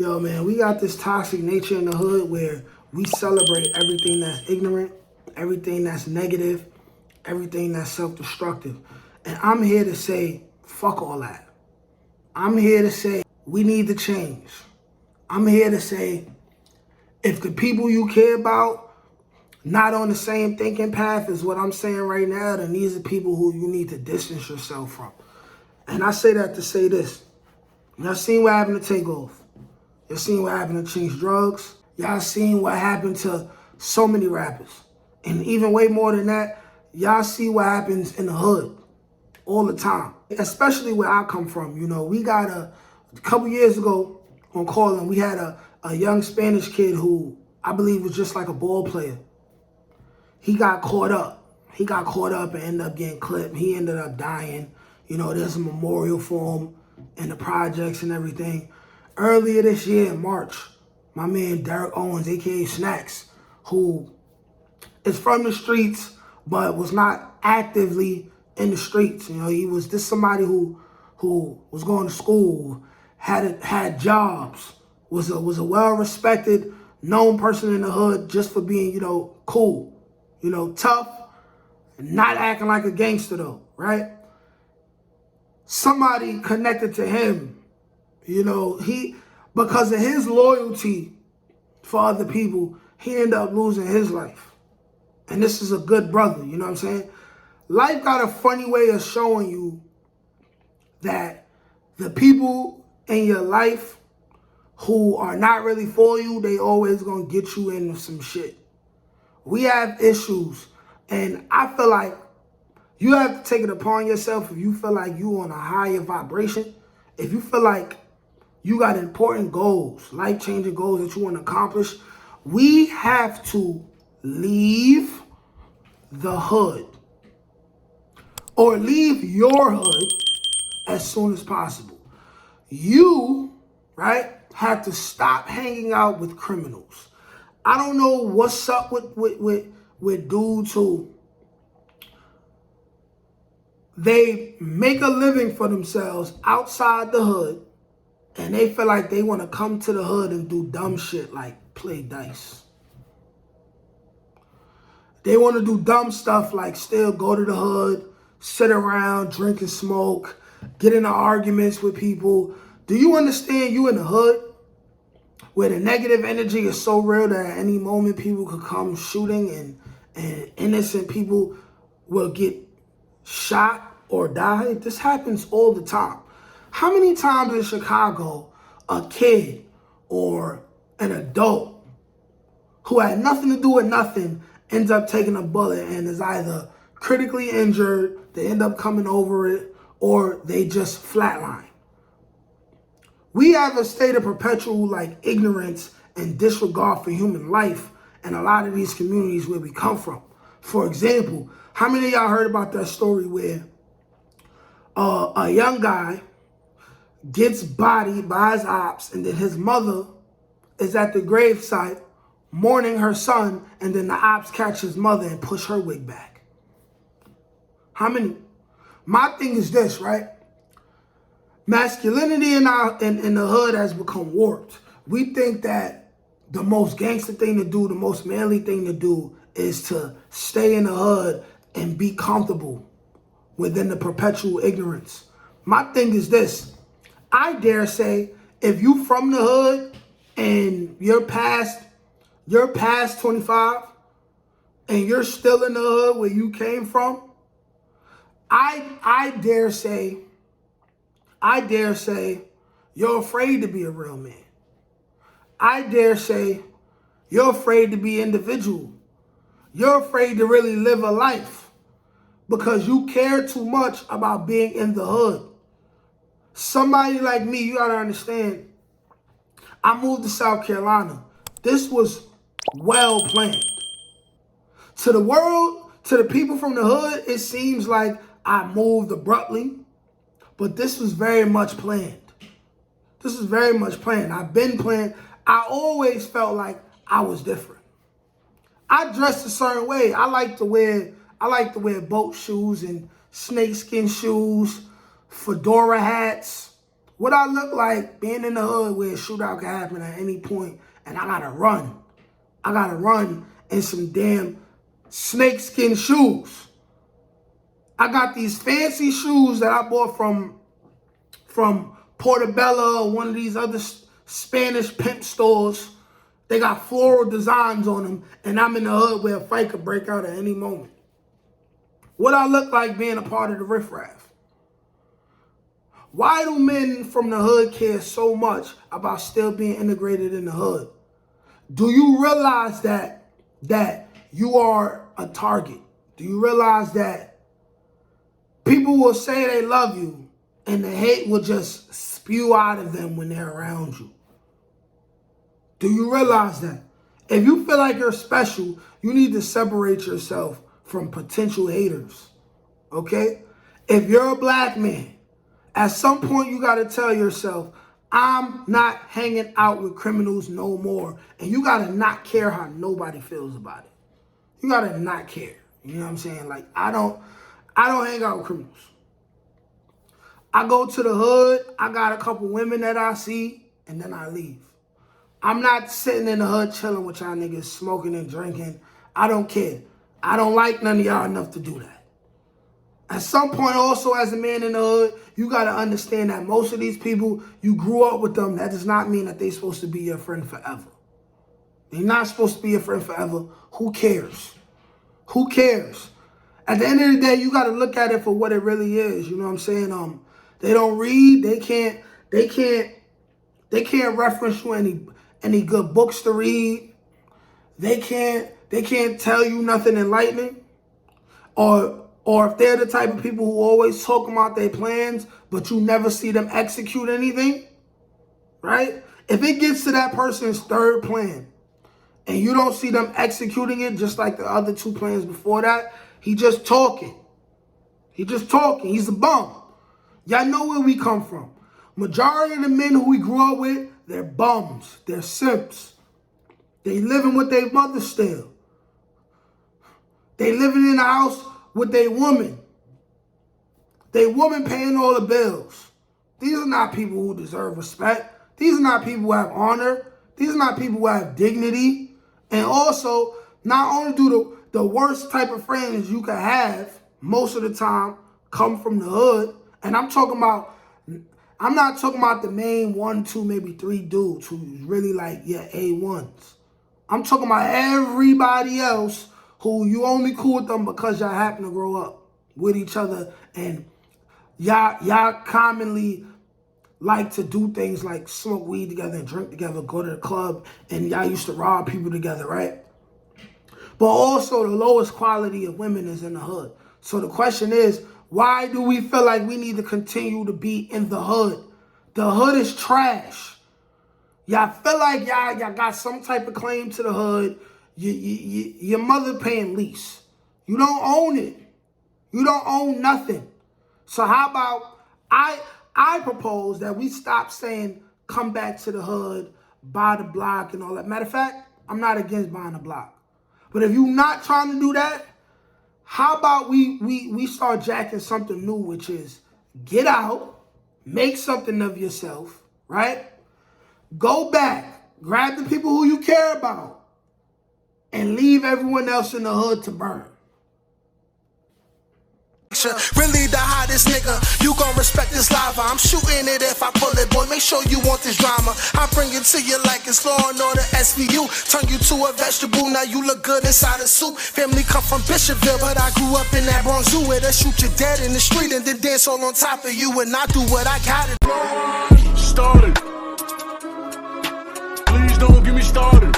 Yo, man, we got this toxic nature in the hood where we celebrate everything that's ignorant, everything that's negative, everything that's self-destructive. And I'm here to say, fuck all that. I'm here to say, we need to change. I'm here to say, if the people you care about not on the same thinking path as what I'm saying right now, then these are people who you need to distance yourself from. And I say that to say this. Y'all seen what happened to Takeoff. Y'all seen what happened to Chinx Drugs. Y'all seen what happened to so many rappers. And even way more than that, y'all see what happens in the hood all the time. Especially where I come from. You know, we got a couple years ago on Calling, we had a young Spanish kid who I believe was just like a ball player. He got caught up. He got caught up and ended up getting clipped. He ended up dying. You know, there's a memorial for him in the projects and everything. Earlier this year in March, my man Derek Owens, a.k.a. Snacks, who is from the streets but was not actively in the streets. You know, he was just somebody who was going to school, had jobs, was a well-respected, known person in the hood just for being, you know, cool, you know, tough, not acting like a gangster though, right? Somebody connected to him, you know, because of his loyalty for other people, he ended up losing his life. And this is a good brother, you know what I'm saying? Life got a funny way of showing you that the people in your life who are not really for you, they always gonna get you into some shit. We have issues, and I feel like you have to take it upon yourself if you feel like you on a higher vibration, if you feel like you got important goals, life-changing goals that you want to accomplish, we have to leave the hood or leave your hood as soon as possible. You, right, have to stop hanging out with criminals. I don't know what's up with dudes who they make a living for themselves outside the hood, and they feel like they want to come to the hood and do dumb shit like play dice. They want to do dumb stuff like still go to the hood, sit around, drink and smoke, get into arguments with people. Do you understand you in the hood where the negative energy is so real that at any moment people could come shooting and innocent people will get shot or die? This happens all the time. How many times in Chicago a kid or an adult who had nothing to do with nothing ends up taking a bullet and is either critically injured, they end up coming over it, or they just flatline? We have a state of perpetual like ignorance and disregard for human life in a lot of these communities where we come from. For example, how many of y'all heard about that story where a young guy gets bodied by his ops, and then his mother is at the gravesite mourning her son, and then the ops catch his mother and push her wig back? How many? My thing is this, right? Masculinity in the hood has become warped. We think that the most gangster thing to do, the most manly thing to do is to stay in the hood and be comfortable within the perpetual ignorance. My thing is this. I dare say, if you from the hood and you're past 25 and you're still in the hood where you came from, I dare say you're afraid to be a real man. I dare say you're afraid to be individual. You're afraid to really live a life because you care too much about being in the hood. Somebody like me, you gotta understand, I moved to South Carolina. This was well planned. To the world, to the people from the hood, it seems like I moved abruptly, but this was very much planned. This is very much planned. I've been planned. I always felt like I was different. I dressed a certain way. I like to wear boat shoes and snakeskin shoes, fedora hats, What I look like being in the hood where a shootout can happen at any point and I gotta run. I gotta run in some damn snakeskin shoes. I got these fancy shoes that I bought from Portobello or one of these other Spanish pimp stores. They got floral designs on them, and I'm in the hood where a fight could break out at any moment. What I look like being a part of the riffraff. Why do men from the hood care so much about still being integrated in the hood? Do you realize that you are a target? Do you realize that people will say they love you and the hate will just spew out of them when they're around you? Do you realize that? If you feel like you're special, you need to separate yourself from potential haters, okay? If you're a black man, at some point you gotta tell yourself, I'm not hanging out with criminals no more. And you gotta not care how nobody feels about it. You gotta not care. You know what I'm saying? Like, I don't hang out with criminals. I go to the hood, I got a couple women that I see, and then I leave. I'm not sitting in the hood chilling with y'all niggas, smoking and drinking. I don't care. I don't like none of y'all enough to do that. At some point also, as a man in the hood, you got to understand that most of these people, you grew up with them. That does not mean that they're supposed to be your friend forever. They're not supposed to be your friend forever. Who cares? Who cares? At the end of the day, you got to look at it for what it really is. You know what I'm saying? They don't read. They can't reference you any good books to read. They can't tell you nothing enlightening. Or if they're the type of people who always talk about their plans, but you never see them execute anything, right? If it gets to that person's third plan and you don't see them executing it just like the other two plans before that, he just talking. He just talking. He's a bum. Y'all know where we come from. Majority of the men who we grew up with, they're bums. They're simps. They living with their mother still. They living in the house with their woman. They woman paying all the bills. These are not people who deserve respect. These are not people who have honor. These are not people who have dignity. And also, not only do the worst type of friends you can have most of the time come from the hood, and I'm not talking about the main 1, 2, maybe 3 dudes who really like, yeah, A1s. I'm talking about everybody else who you only cool with them because y'all happen to grow up with each other and y'all commonly like to do things like smoke weed together and drink together, go to the club, and y'all used to rob people together, right? But also the lowest quality of women is in the hood. So the question is, why do we feel like we need to continue to be in the hood? The hood is trash. Y'all feel like y'all got some type of claim to the hood. Your mother paying lease. You don't own it. You don't own nothing. So how about I propose that we stop saying come back to the hood, buy the block and all that. Matter of fact, I'm not against buying the block. But if you're not trying to do that, how about we start jacking something new, which is get out, make something of yourself, right? Go back, grab the people who you care about, and leave everyone else in the hood to burn. Really the hottest nigga, you gon' respect this lava. I'm shooting it if I pull it, boy, make sure you want this drama. I bring it to you like it's Law and Order SVU. Turn you to a vegetable, now you look good inside a soup. Family come from Bishopville, but I grew up in that Bronx Zoo where they shoot you dead in the street and then dance all on top of you. And I do what I gotta do. Started. Please don't get me started.